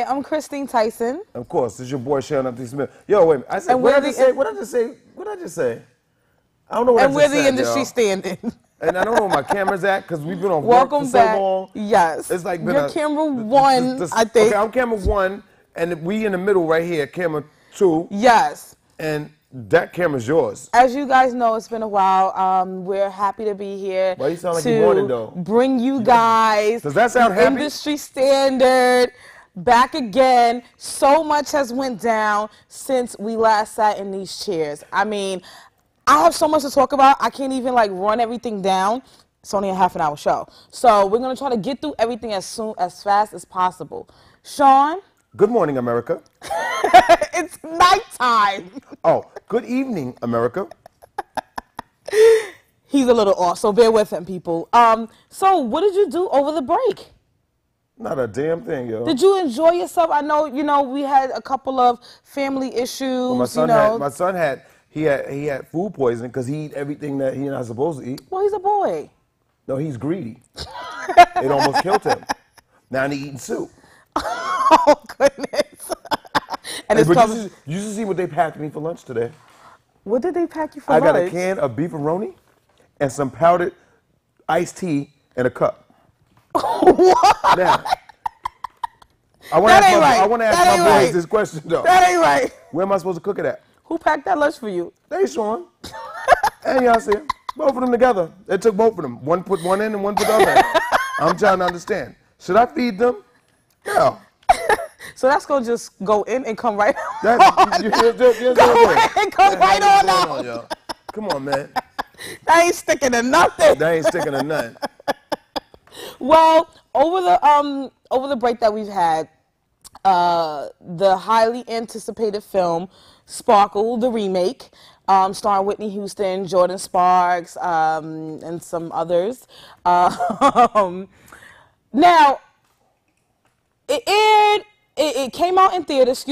I'm Christine Tyson. Of course, it's your boy Shawn Smith. Yo, wait, I said, what did I just say? I don't know what I just said, and we're the industry standing. And I don't know where my camera's at because we've been on work for so long. Yes. It's like been You're camera one, I think. Okay, I'm camera one, and we in the middle right here, camera two. Yes. And that camera's yours. As you guys know, it's been a while. We're happy to be here. Why you sound like you wanted, though? Bring you guys. Does that sound happy? Industry standard. Back again. So much has went down since we last sat in these chairs. I mean, I have so much to talk about. I can't even like run everything down. It's only a half-an-hour show. So we're going to try to get through everything as fast as possible. Shawn? Good morning, America. It's nighttime. Oh, good evening, America. He's a little off, so bear with him, people. So what did you do over the break? Not a damn thing, yo. Did you enjoy yourself? I know, we had a couple of family issues. Well, my son had food poisoning because he eat everything that he's not supposed to eat. Well, he's a boy. No, he's greedy. It almost killed him. Now he's eating soup. Oh, goodness. And you should see what they packed me for lunch today. What did they pack you for lunch? I got a can of beefaroni and some powdered iced tea in a cup. What? Now, I want to ask my boys this question, though. That ain't right. Where am I supposed to cook it at? Who packed that lunch for you? They, Shawn. And y'all see both of them together. They took both of them. One put one in and one put the other in. I'm trying to understand. Should I feed them? No. So that's going to just go in and come right on. Go in and come right on out. Come on, man. That ain't sticking to nothing. That ain't sticking to nothing. Well, over the break that we've had, the highly anticipated film, Sparkle, the remake, starring Whitney Houston, Jordan Sparks, and some others. Now, it came out in theaters,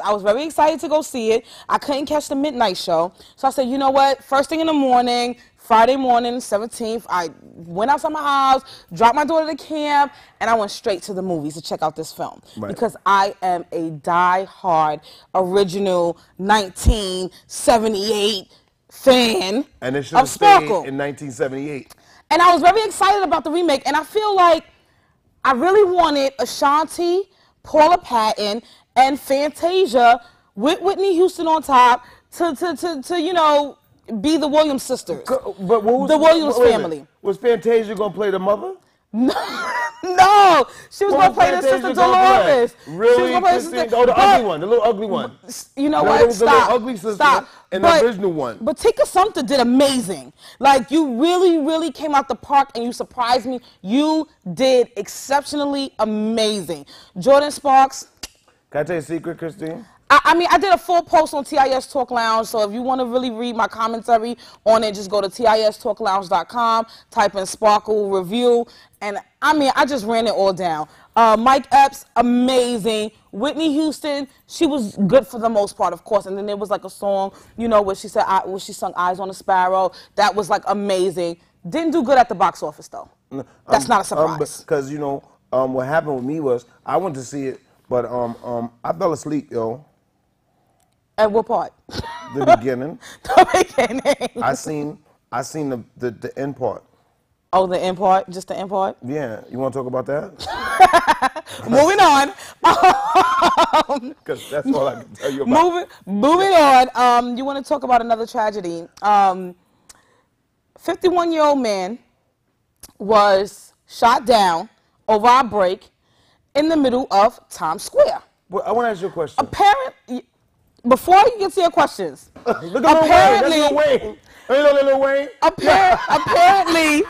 I was very excited to go see it. I couldn't catch the midnight show. So I said, you know what? First thing in the morning, Friday morning, 17th, I went outside my house, dropped my daughter to camp, and I went straight to the movies to check out this film. Right. Because I am a die-hard original 1978 fan and it of Sparkle. In 1978. And I was very excited about the remake, and I feel like I really wanted Ashanti, Paula Patton, and Fantasia with Whitney Houston on top to be the Williams sisters. But the Williams family. Was Fantasia going to play the mother? No. She was going to play the sister Dolores. Really? She was going to play the sister. Oh, the ugly one, the little ugly one. You know what? It was the little ugly sister and the original one. But Tika Sumpter did amazing. Like, you really, really came out the park and you surprised me. You did exceptionally amazing. Jordan Sparks. Can I tell you a secret, Christine? I mean, I did a full post on TIS Talk Lounge, so if you want to really read my commentary on it, just go to tistalklounge.com, type in Sparkle Review, and I mean, I just ran it all down. Mike Epps, amazing. Whitney Houston, she was good for the most part, of course, and then there was like a song, where she said, where she sung Eyes on a Sparrow. That was like amazing. Didn't do good at the box office, though. That's not a surprise. Because, what happened with me was, I went to see it, but I fell asleep, yo. At what part? The beginning. The beginning. I seen the end part. Oh, the end part? Just the end part? Yeah. You want to talk about that? Moving on. Because that's all I can tell you about. Moving on. You want to talk about another tragedy. 51-year-old man was shot down over our break in the middle of Times Square. Well, I want to ask you a question. Before you get to your questions, look at Lil Wayne. Lil Wayne. Apparently,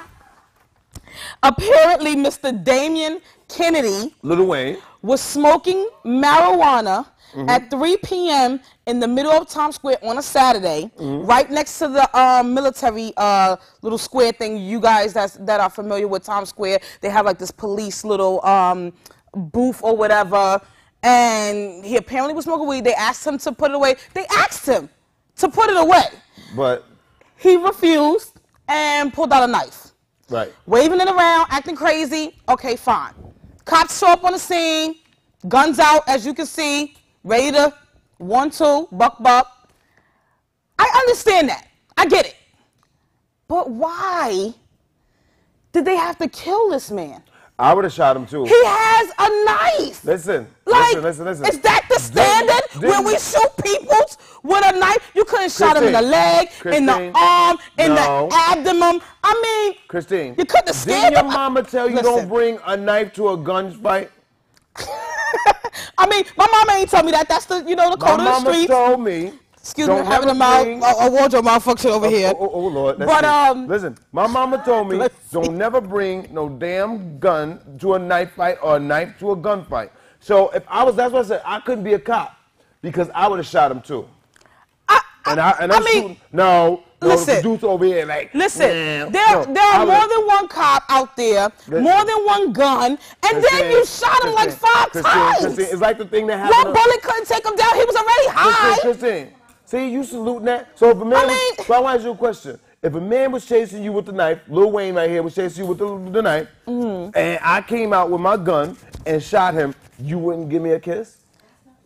Mr. Damian Kennedy, Lil Wayne, was smoking marijuana at 3 p.m. in the middle of Times Square on a Saturday, right next to the military little square thing. You guys that are familiar with Times Square, they have like this police little booth or whatever. And he apparently was smoking weed. They asked him to put it away. They asked him to put it away. But he refused and pulled out a knife. Right. Waving it around, acting crazy. Okay, fine. Cops show up on the scene. guns out, as you can see, ready to 1-2, buck. I understand that. I get it. But why did they have to kill this man? I would have shot him too. He has a knife. Listen. Is that the standard when we shoot people with a knife? You couldn't shot him in the leg, in the arm, in the abdomen. I mean, Christine, you couldn't have scared didn't your mama tell you don't bring a knife to a gunfight? I mean, my mama ain't told me that. That's the, the code of the streets. My mama told me. Excuse me, having a wardrobe malfunction over here. Oh Lord. Listen, my mama told me don't never bring no damn gun to a knife fight or a knife to a gunfight. So if I was, that's what I said. I couldn't be a cop because I would have shot him too. I'm shooting. No, listen, the dude's over here like. Listen, there are more than one cop out there, more than one gun, and then you shot him like 5 times. Christine, it's like the thing that happened. One bullet couldn't take him down. He was already high. Christine. See, you saluting that. So if a man, so I want to ask you a question. If a man was chasing you with the knife, Lil Wayne right here was chasing you with the knife, and I came out with my gun and shot him, you wouldn't give me a kiss?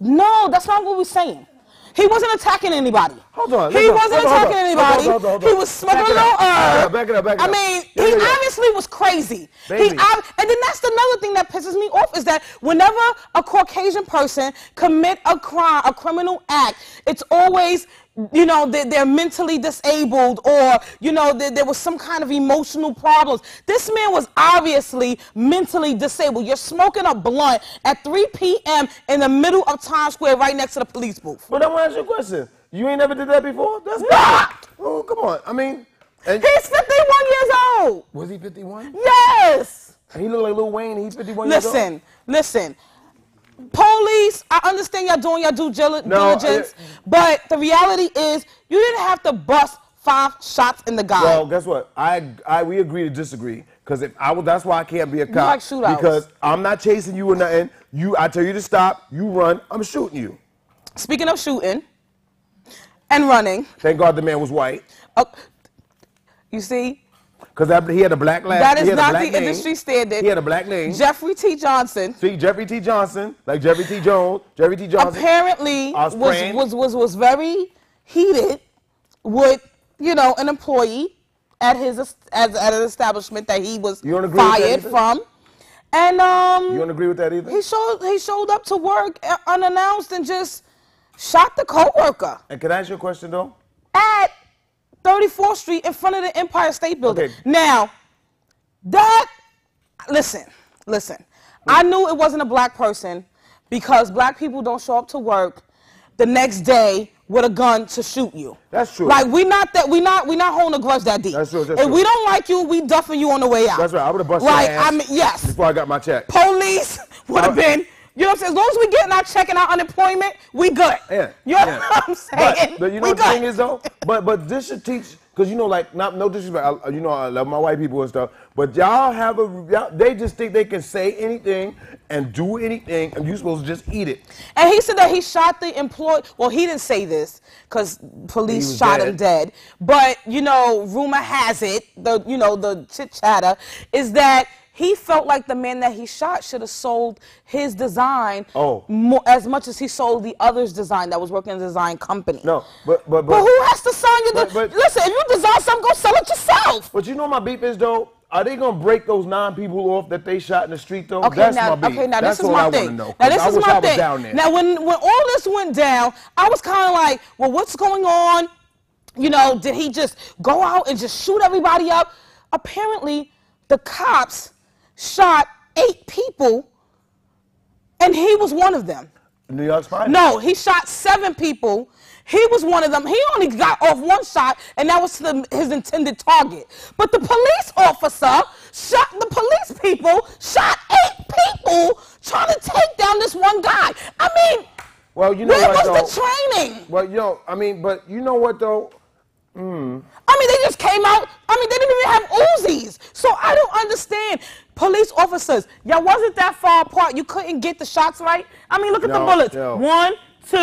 No, that's not what we're saying. He wasn't attacking anybody. Hold on. He wasn't attacking anybody. He was smoking a little herb. Back it up. I mean, he obviously was crazy. And then that's another thing that pisses me off is that whenever a Caucasian person commit a crime, a criminal act, it's always, they're mentally disabled or, there was some kind of emotional problems. This man was obviously mentally disabled. You're smoking a blunt at 3 p.m. in the middle of Times Square right next to the police booth. But I want to ask you a question. You ain't never did that before? That's not. Oh, come on. I mean. He's 51 years old. Was he 51? Yes. And he looked like Lil Wayne and he's 51 years old? Listen. Police, I understand y'all doing your due diligence, but the reality is you didn't have to bust 5 shots in the guy. Well, guess what? We agree to disagree because that's why I can't be a cop. You like shootouts. Because I'm not chasing you or nothing. I tell you to stop. You run. I'm shooting you. Speaking of shooting and running. Thank God the man was white. You see? Because he had a black last name. That is not the industry standard. He had a black name. Jeffrey T. Johnson. See, Jeffrey T. Johnson, like Jeffrey T. Jones. Jeffrey T. Johnson. Apparently was very heated with, an employee at at an establishment that he was fired from. And you don't agree with that either? He showed up to work unannounced and just shot the coworker. And can I ask you a question though? At 34th Street in front of the Empire State Building. Okay. Now, listen. I knew it wasn't a black person because black people don't show up to work the next day with a gun to shoot you. That's true. Like we not holding a grudge that deep. That's true. If we don't like you, we duffing you on the way out. That's right. I would have busted your ass. I mean, yes. Before I got my check. Police would have been. You know what I'm saying? As long as we getting our check and our unemployment, we good. Yeah. You know what I'm saying? But you know what the thing is though? But this should teach, because no disrespect, I love my white people and stuff, but y'all they just think they can say anything and do anything and you're supposed to just eat it. And he said that he shot the employee. Well, he didn't say this because police shot him dead. But, rumor has it, the chit-chatter, is that he felt like the man that he shot should have sold his design as much as he sold the other's design that was working in a design company. No, but who has to sign you? Listen, if you design something, go sell it yourself. But you know my beef is though. Are they gonna break those 9 people off that they shot in the street though? Okay, That's now, my beef. Okay, now That's this is my thing. Now this is my thing. Down there. Now when all this went down, I was kind of like, well, what's going on? Did he just go out and just shoot everybody up? Apparently, the cops shot 8 people, and he was one of them. New York's fine? No, he shot 7 people. He was one of them. He only got off 1 shot, and that was his intended target. But the police officer the police people shot 8 people trying to take down this one guy. I mean, well, you know where what, was the training? Well, but you know what though? I mean, they just came out. I mean, they didn't even have Uzis. So I don't understand. Police officers, y'all wasn't that far apart. You couldn't get the shots right. I mean, look at the bullets. 1, 2.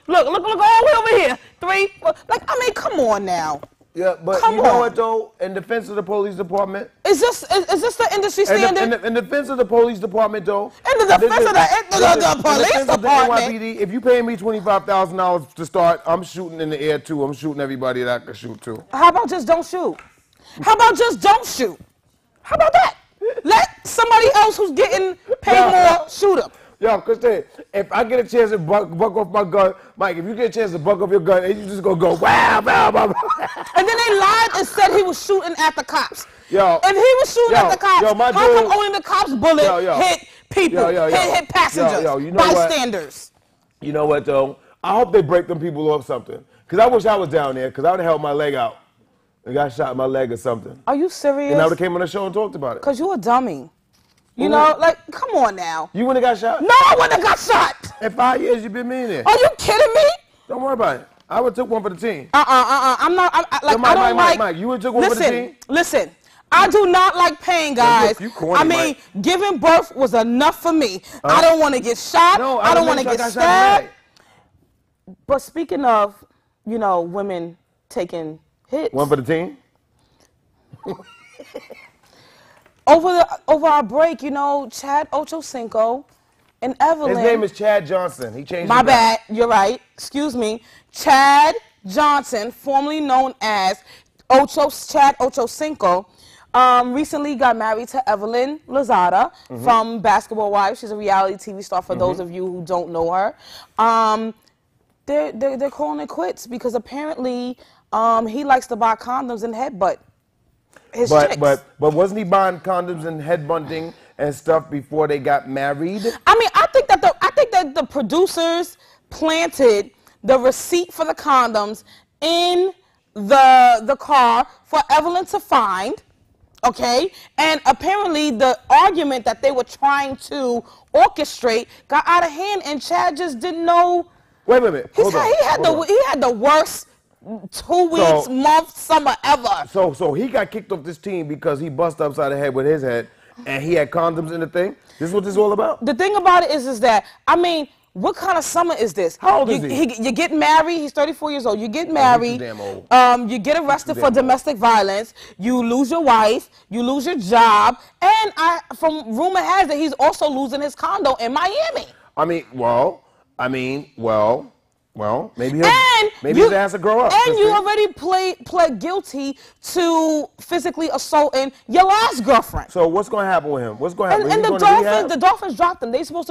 Look all the way over here. 3, 4. Like, I mean, come on now. Yeah, but Come you know on. what though? In defense of the police department, Is this the industry standard? In defense of the police department though, In the defense of the police department. NYPD, if you pay me $25,000 to start, I'm shooting in the air too. I'm shooting everybody that I can shoot too. How about just don't shoot? How about just don't shoot? How about that? Let somebody else who's getting paid more shoot him. Yo, Christine, if I get a chance to buck off my gun, Mike, if you get a chance to buck off your gun, and you just gonna go, wow, wow, wow. And then they lied and said he was shooting at the cops. Yo, if he was shooting at the cops, how come only the cops' bullet hit people, hit passengers, you know bystanders? What? You know what, though? I hope they break them people off something. Because I wish I was down there, because I would have held my leg out and got shot in my leg or something. Are you serious? And I would have came on the show and talked about it. Because you're a dummy. You know, like, come on now. You wouldn't have got shot? No, I wouldn't have got shot. In 5 years, you've been millionaire. Are you kidding me? Don't worry about it. I would have took one for the team. I'm not, Mike, you would have took one for the team? Listen, I do not like pain, guys. You corny, Mike. Giving birth was enough for me. I don't want to get shot. No, I don't want to get stabbed. But speaking of, you know, women taking hits. One for the team? Over our break, you know, Chad Ochocinco and Evelyn. His name is Chad Johnson. He changed. My bad. You're right. Excuse me. Chad Johnson, formerly known as Chad Ochocinco, recently got married to Evelyn Lozada from Basketball Wives. She's a reality TV star for those of you who don't know her. They're calling it quits because apparently he likes to buy condoms and headbutt. But wasn't he buying condoms and headbutting and stuff before they got married? I mean, I think that the producers planted the receipt for the condoms in the car for Evelyn to find, okay? And apparently the argument that they were trying to orchestrate got out of hand, and Chad just didn't know. Wait a minute. He had the worst 2 weeks, month, summer ever. So he got kicked off this team because he busted upside the head with his head, and he had condoms in the thing? This is what this is all about? The thing about it is that, I mean, what kind of summer is this? How old is he? You get married. He's 34 years old. You get married. Damn old. You get arrested for domestic violence. You lose your wife. You lose your job. And from rumor has it, he's also losing his condo in Miami. Well, maybe his ass will grow up. And you already pled guilty to physically assaulting your last girlfriend. So what's going to happen with him? What's going to happen? And the Dolphins dropped him. You're supposed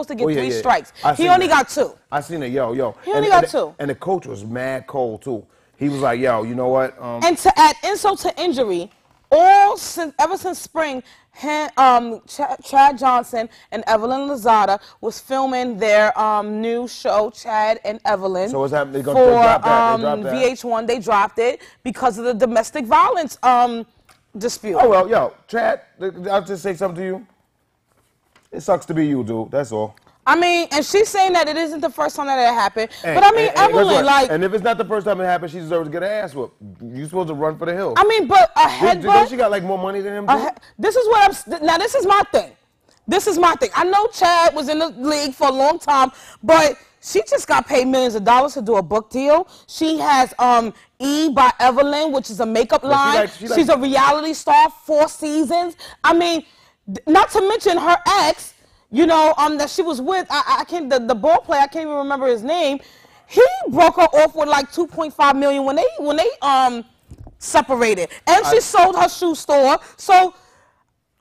to get 3 strikes. He only got 2. I seen it, yo. He only got 2. And the coach was mad cold too. He was like, yo, you know what? And to add insult to injury, ever since spring, Chad Johnson and Evelyn Lozada was filming their new show, Chad and Evelyn. So what's happening? For VH1, they dropped it because of the domestic violence dispute. Oh well, yo, Chad, I'll just say something to you. It sucks to be you, dude. That's all. I mean, and she's saying that it isn't the first time that it happened. But I mean, Evelyn, like... And if it's not the first time it happened, she deserves to get her ass whooped. You're supposed to run for the hills. I mean, but a headbutt... Don't she got, like, more money than him, too? This is what I'm... Now, this is my thing. This is my thing. I know Chad was in the league for a long time, but she just got paid millions of dollars to do a book deal. She has E by Evelyn, which is a makeup line. She's a reality star, 4 seasons. I mean, not to mention her ex... You know, that she was with, the ball player, I can't even remember his name. He broke her off with like $2.5 million when they separated. And she sold her shoe store. So,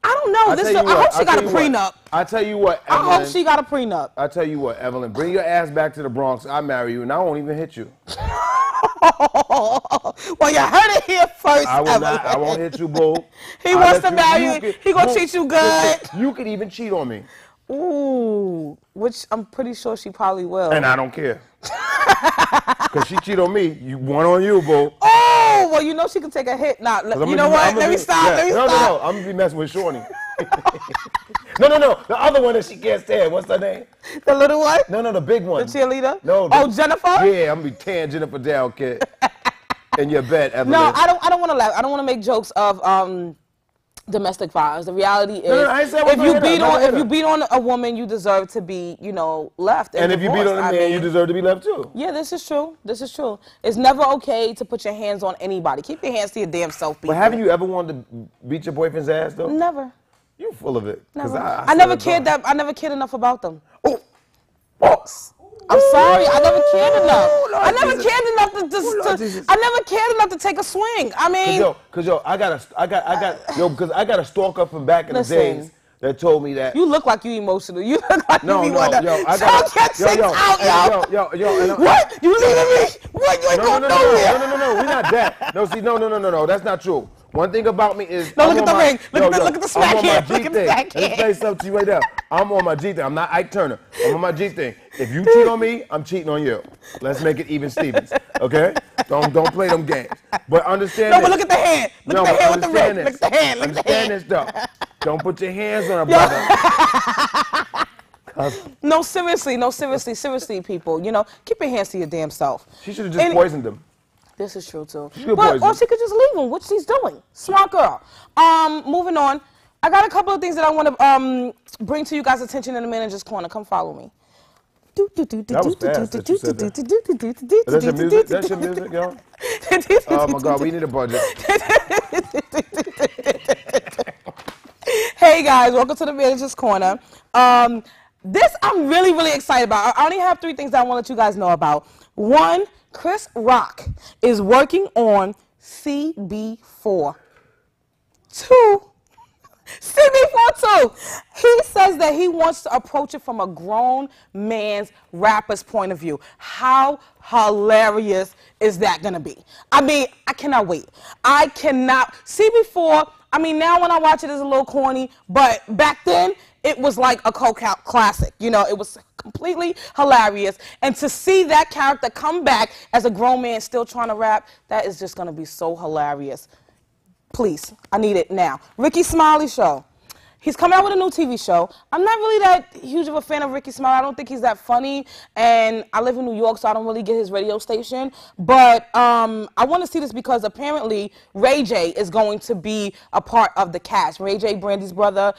I don't know. I hope she got a prenup. I tell you what, Evelyn. I hope she got a prenup. I tell you what, Evelyn, bring your ass back to the Bronx. I'll marry you, and I won't even hit you. Well, you heard it here first, Evelyn. I won't hit you, boo. He wants to marry you. He gonna treat you good. You could even cheat on me. Ooh, which I'm pretty sure she probably will. And I don't care. Because she cheat on me, one on you, boo. Oh, well, you know she can take a hit. Now, you know what? Let me stop. No. I'm going to be messing with Shawny. No. The other one that she can't stand. What's her name? The little one? No, the big one. The cheerleader? No. Jennifer? Yeah, I'm going to be tearing Jennifer down, kid. In your bed, Evelyn. No, I don't want to laugh. I don't want to make jokes of domestic violence. The reality is, I ain't saying if you beat on a woman, you deserve to be, you know, left. And if you beat on a man, you deserve to be left too. Yeah, this is true. This is true. It's never okay to put your hands on anybody. Keep your hands to your damn self. But haven't you ever wanted to beat your boyfriend's ass though? Never. You're full of it. Never. I never cared that. I never cared enough about them. Oh. I'm sorry, I never cared enough. I never cared enough I never cared enough to take a swing. I mean, because I got a stalker from back in the days that told me that. You look like you emotional. You look like no, you no, want to What? You leaving me? What? You ain't going nowhere. No, we're not that. No, see, no, that's not true. One thing about me is look at the ring. Look at the smack hand. Look at the smack hand. Let me tell you something to you right now. I'm on my G thing. I'm not Ike Turner. I'm on my G thing. If you cheat on me, I'm cheating on you. Let's make it even Stevens. Okay? Don't play them games. But understand this. No, but look at the hand. Look at the hand with the ring. Look at the hand. Look at the hand. Understand this though. Don't put your hands on a brother. No, seriously, people. You know, keep your hands to your damn self. She should have just poisoned him. This is true too. Or she could just leave him, which she's doing. Smart girl. Moving on. I got a couple of things that I want to bring to you guys' attention in the manager's corner. Come follow me. That was fast that you said that. That's your music? That's your music, yo? Oh my God, we need a budget. Hey guys, welcome to the manager's corner. This I'm really excited about. I only have 3 things that I want to let you guys know about. 1, Chris Rock is working on CB4. 2, CB4 2. He says that he wants to approach it from a grown man's rapper's point of view. How hilarious is that going to be? I mean, I cannot wait. I cannot. CB4, I mean, now when I watch it, it's a little corny, but back then, it was like a cult classic. You know, it was completely hilarious. And to see that character come back as a grown man still trying to rap, that is just going to be so hilarious. Please, I need it now. Ricky Smiley show. He's coming out with a new TV show. I'm not really that huge of a fan of Ricky Smiley. I don't think he's that funny. And I live in New York, so I don't really get his radio station. But I want to see this because apparently Ray J is going to be a part of the cast. Ray J, Brandy's brother,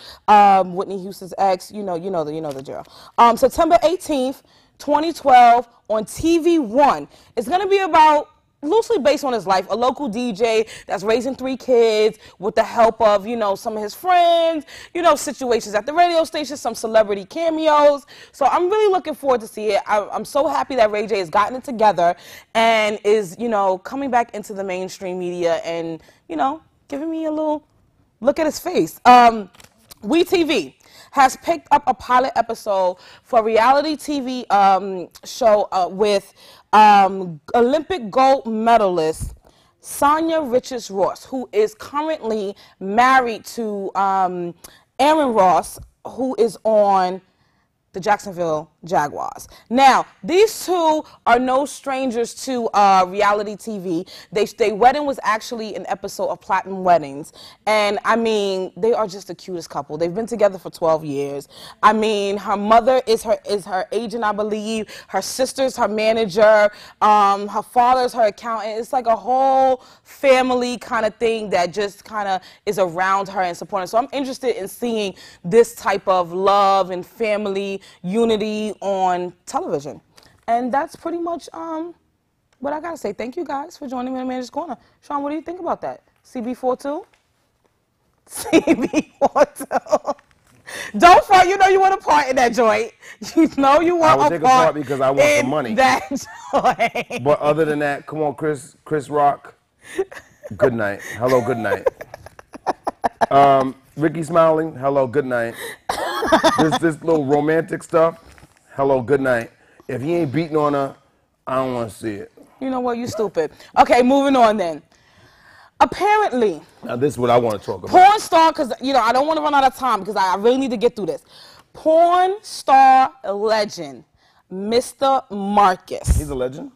Whitney Houston's ex. You know the drill. September 18th, 2012 on TV One. It's going to be about, loosely based on his life, a local DJ that's raising 3 kids with the help of, you know, some of his friends, you know, situations at the radio station, some celebrity cameos. So I'm really looking forward to see it. I'm so happy that Ray J has gotten it together and is, you know, coming back into the mainstream media and, you know, giving me a little look at his face. WeTV has picked up a pilot episode for a reality TV show with Olympic gold medalist Sonia Richards-Ross, who is currently married to Aaron Ross, who is on the Jacksonville Jaguars. Now, these two are no strangers to reality TV. Their wedding was actually an episode of Platinum Weddings. And, I mean, they are just the cutest couple. They've been together for 12 years. I mean, her mother is her agent, I believe. Her sister's her manager. Her father's her accountant. It's like a whole family kind of thing that just kind of is around her and supporting her. So I'm interested in seeing this type of love and family unity on television. And that's pretty much what I gotta say. Thank you guys for joining me in the Manager's Corner. Shawn, what do you think about that? CB42? CB42. Don't front, you know you want a part in that joint. You know you want a part. I will take a part because I want some money. That joint. But other than that, come on, Chris Rock. Good night. Hello, good night. Ricky Smiling, hello, good night. This little romantic stuff, hello, good night. If he ain't beating on her, I don't want to see it. You know what? You stupid. Okay, moving on then. Apparently. Now this is what I want to talk about. Porn star, because, you know, I don't want to run out of time because I really need to get through this. Porn star legend, Mr. Marcus. He's a legend?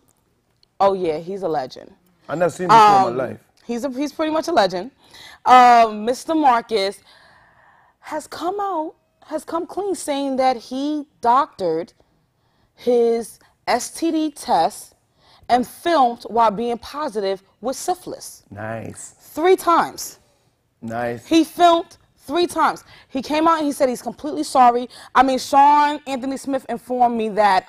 Oh, yeah, he's a legend. I've never seen him before in my life. He's pretty much a legend. Mr. Marcus has come clean saying that he doctored his STD test and filmed while being positive with syphilis. Nice. 3 times. Nice. He filmed 3 times. He came out and he said he's completely sorry. I mean, Shawn Anthony Smith informed me that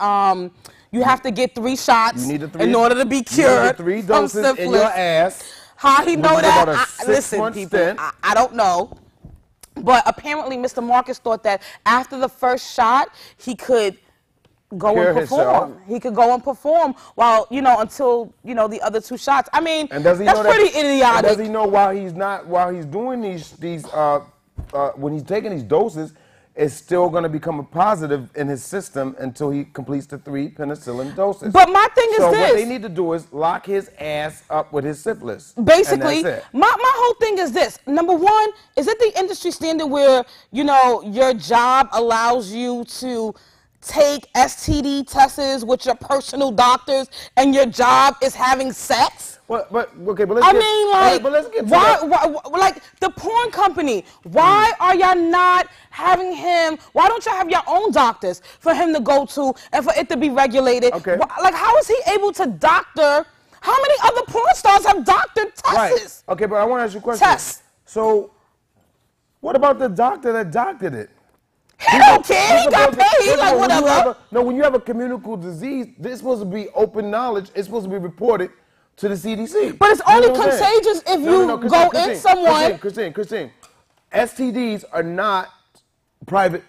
you have to get 3 shots in order to be cured. You need 3 doses in your ass. How he know that? Listen, people, I don't know. But apparently, Mr. Marcus thought that after the first shot, he could go and perform. He could go and perform while, until, the other 2 shots. I mean, and does he that's know pretty idiotic. Does he know while he's doing these when he's taking these doses, it's still going to become a positive in his system until he completes the 3 penicillin doses. But my thing is this. So this. what they need to do is lock his ass up with his syphilis. Basically, and that's it. my whole thing is this. Number one, is it the industry standard where, your job allows you to take STD tests with your personal doctors and your job is having sex? But let's get to why, like the porn company, why are y'all not having him, why don't y'all have your own doctors for him to go to and for it to be regulated? Okay. Like, how is he able to doctor? How many other porn stars have doctored tests? Right. Okay, but I want to ask you a question. Tests. So, what about the doctor that doctored it? He don't care. He got paid. He's like, whatever. When you have a communicable disease, this is supposed to be open knowledge. It's supposed to be reported to the CDC. But it's only contagious if you go in someone. Christine, STDs are not private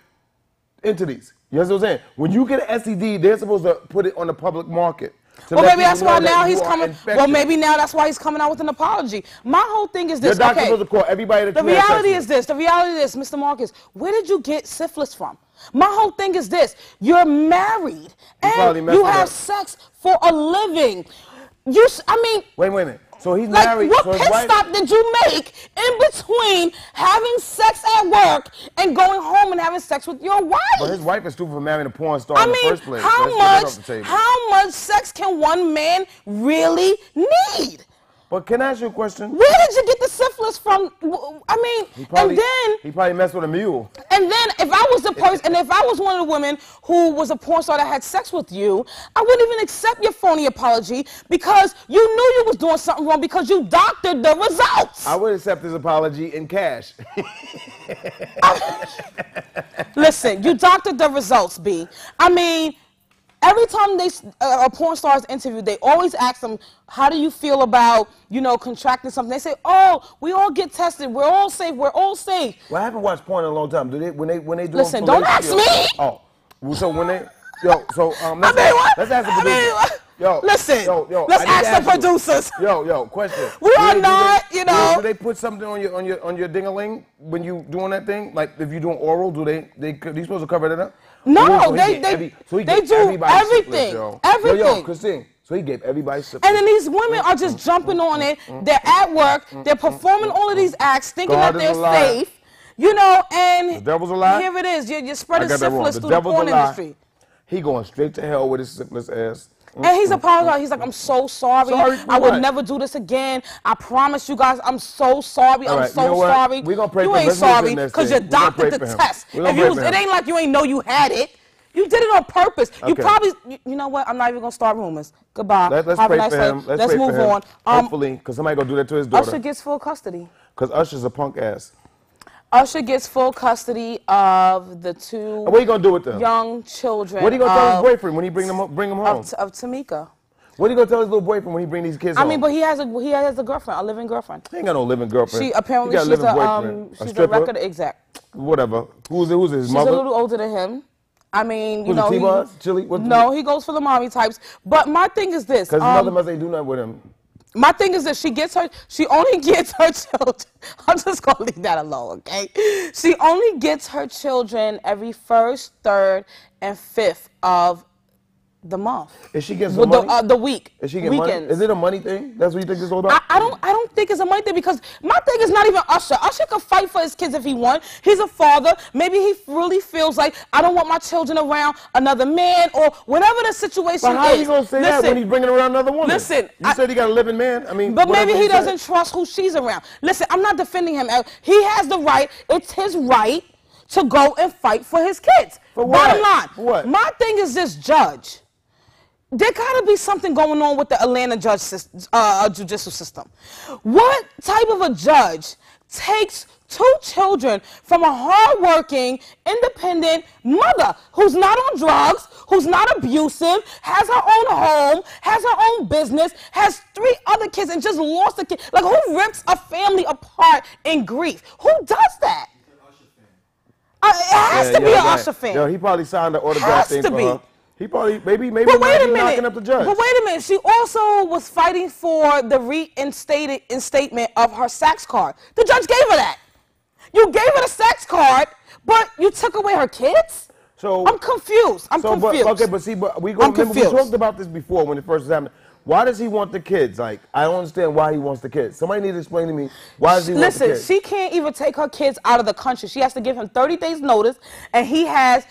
entities. You know what I'm saying? When you get an STD, they're supposed to put it on the public market. Well, maybe that's why now he's coming. Well, maybe now that's why he's coming out with an apology. My whole thing is this. Your doctor's supposed to call everybody that The reality is this, Mr. Marcus. Where did you get syphilis from? My whole thing is this. You're married and you have sex for a living. Wait a minute. So he's married. What pit stop did you make in between having sex at work and going home and having sex with your wife? But his wife is stupid for marrying a porn star in the first place. How much sex can one man really need? But can I ask you a question? Where did you get the syphilis from? He probably messed with a mule. And then if I was the person, and if I was one of the women who was a porn star that had sex with you, I wouldn't even accept your phony apology because you knew you was doing something wrong because you doctored the results. I would accept his apology in cash. Listen, you doctored the results, B. Every time a porn star is interviewed, they always ask them, how do you feel about, contracting something? They say, oh, we all get tested. We're all safe. We're all safe. Well, I haven't watched porn in a long time. Do they, when they do Listen, don't ask me. Oh, so when they, let's ask the producers. Let's ask the producers. Question. We are not, Do they put something on your ding-a-ling when you doing that thing? Like if you're doing oral, do they supposed to cover that up? No, they do everything. Everything. Christine. So he gave everybody syphilis. And then these women are just jumping on it. They're at work. They're performing all of these acts, thinking that they're safe. And the devil's a lie. Here it is. You're spreading syphilis through the porn industry. He going straight to hell with his syphilis ass. And he's apologizing. He's like, I'm so sorry. I would never do this again. I promise you guys, I'm so sorry. I'm so sorry. We're going to pray for him. You ain't sorry because you doctored the test. It ain't like you ain't know you had it. You did it on purpose. You probably, you know what? I'm not even going to start rumors. Goodbye. Let's pray for him. Let's move on. Hopefully, because somebody going to do that to his daughter. Usher gets full custody. Because Usher's a punk ass. Usher gets full custody of the 2 what are you gonna do with them? Young children. What are you going to tell his boyfriend when he bring them home? Of Tamika. What are you going to tell his little boyfriend when he bring these kids home? But he has a girlfriend, a living girlfriend. He ain't got no living girlfriend. She's a record exec. Whatever. Who's his mother? She's a little older than him. T-Buzz? Chili? No, he goes for the mommy types. But my thing is this. Because his mother must ain't do nothing with him. My thing is that she only gets her children. I'm just going to leave that alone, okay? She only gets her children every 1st, 3rd, and 5th of the month. Is she getting some money? The week. Is she getting money? Is it a money thing? That's what you think it's all about? I don't think it's a money thing because my thing is not even Usher. Usher could fight for his kids if he wants. He's a father. Maybe he really feels like I don't want my children around another man or whatever the situation is. But how are you going to say that when he's bringing around another woman? Listen. You said he got a living man. But maybe he doesn't trust who she's around. Listen, I'm not defending him. He has the right. It's his right to go and fight for his kids. For what? Bottom line. For what? My thing is this, Judge. there gotta be something going on with the Atlanta judicial system. What type of a judge takes 2 children from a hardworking, independent mother who's not on drugs, who's not abusive, has her own home, has her own business, has 3 other kids, and just lost a kid? Like, who rips a family apart in grief? Who does that? It has to be an Usher fan. Yo, he probably signed the autograph thing for her. He probably, maybe knocking up the judge. But wait a minute. She also was fighting for the reinstatement of her Saks card. The judge gave her that. You gave her the Saks card, but you took away her kids? So I'm confused. I'm confused. But we talked about this before when it first happened. Why does he want the kids? Like, I don't understand why he wants the kids. Somebody need to explain to me, why does he want the kids? Listen, she can't even take her kids out of the country. She has to give him 30 days notice, and he has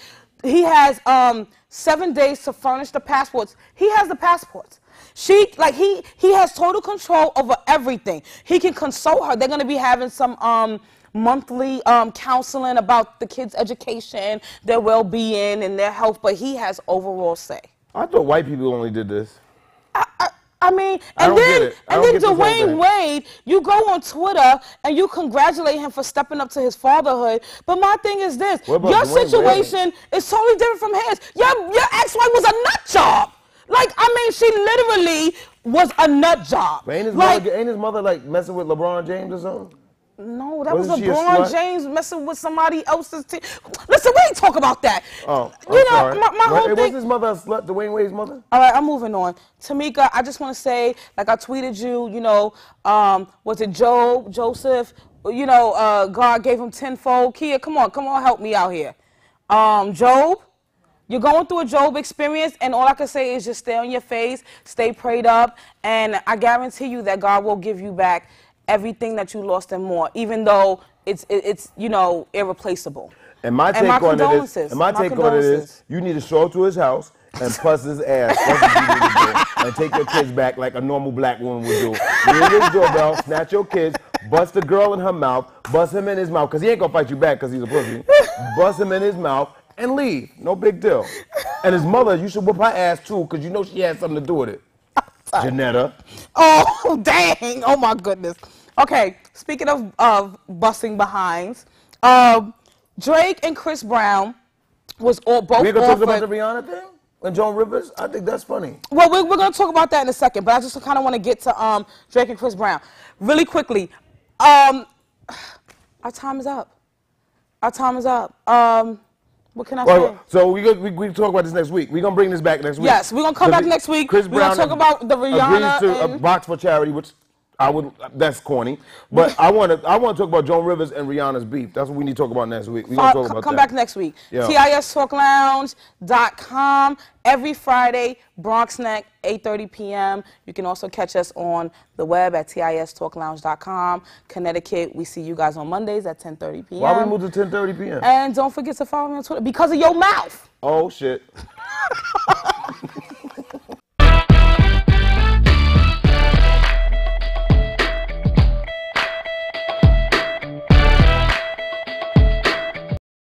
7 days to furnish the passports. He has the passports. He has total control over everything. He can consult her. They're going to be having some monthly counseling about the kids' education, their well-being, and their health, but he has overall say. I thought white people only did this. I mean, and then Dwayne Wade, you go on Twitter and you congratulate him for stepping up to his fatherhood. But my thing is this: your situation is totally different from his. Your ex-wife was a nut job. Like, I mean, she literally was a nut job. Ain't his mother like messing with LeBron James or something? No, that was LeBron James messing with somebody else's team. Listen, we ain't talk about that. Oh, my whole thing. Was his mother a slut, Dwayne Wade's mother? All right, I'm moving on. Tamika, I just want to say, like I tweeted you, was it Joseph? God gave him tenfold. Kia, come on, help me out here. Job, you're going through a Job experience, and all I can say is just stay on your face, stay prayed up, and I guarantee you that God will give you back everything that you lost and more, even though it's irreplaceable. And my take on it is, you need to show up to his house and puss his ass. That's what you need to do. And take your kids back like a normal black woman would do. Ring his doorbell, snatch your kids, bust the girl in her mouth, bust him in his mouth, because he ain't going to fight you back because he's a pussy. Bust him in his mouth and leave. No big deal. And his mother, you should whip her ass too, because you know she had something to do with it. Janetta. Oh, dang. Oh, my goodness. Okay, speaking of busting behinds, Drake and Chris Brown was both We're going to talk about the Rihanna thing? And Joan Rivers? I think that's funny. Well, we're going to talk about that in a second, but I just kind of want to get to Drake and Chris Brown. Really quickly, our time is up. Our time is up. What can I say? So we talk about this next week. We're going to bring this back next week. Yes, we're going to come back next week. We're going to talk about the Rihanna agrees to a box for charity, which that's corny. But I want to talk about Joan Rivers and Rihanna's beef. That's what we need to talk about next week. We're going to talk about that. Come back next week. Yeah. tistalklounge.com. Every Friday, Bronx Neck, 8:30 p.m. You can also catch us on the web at tistalklounge.com. Connecticut, we see you guys on Mondays at 10:30 p.m. Why we moved to 10:30 p.m.? And don't forget to follow me on Twitter because of your mouth. Oh, shit.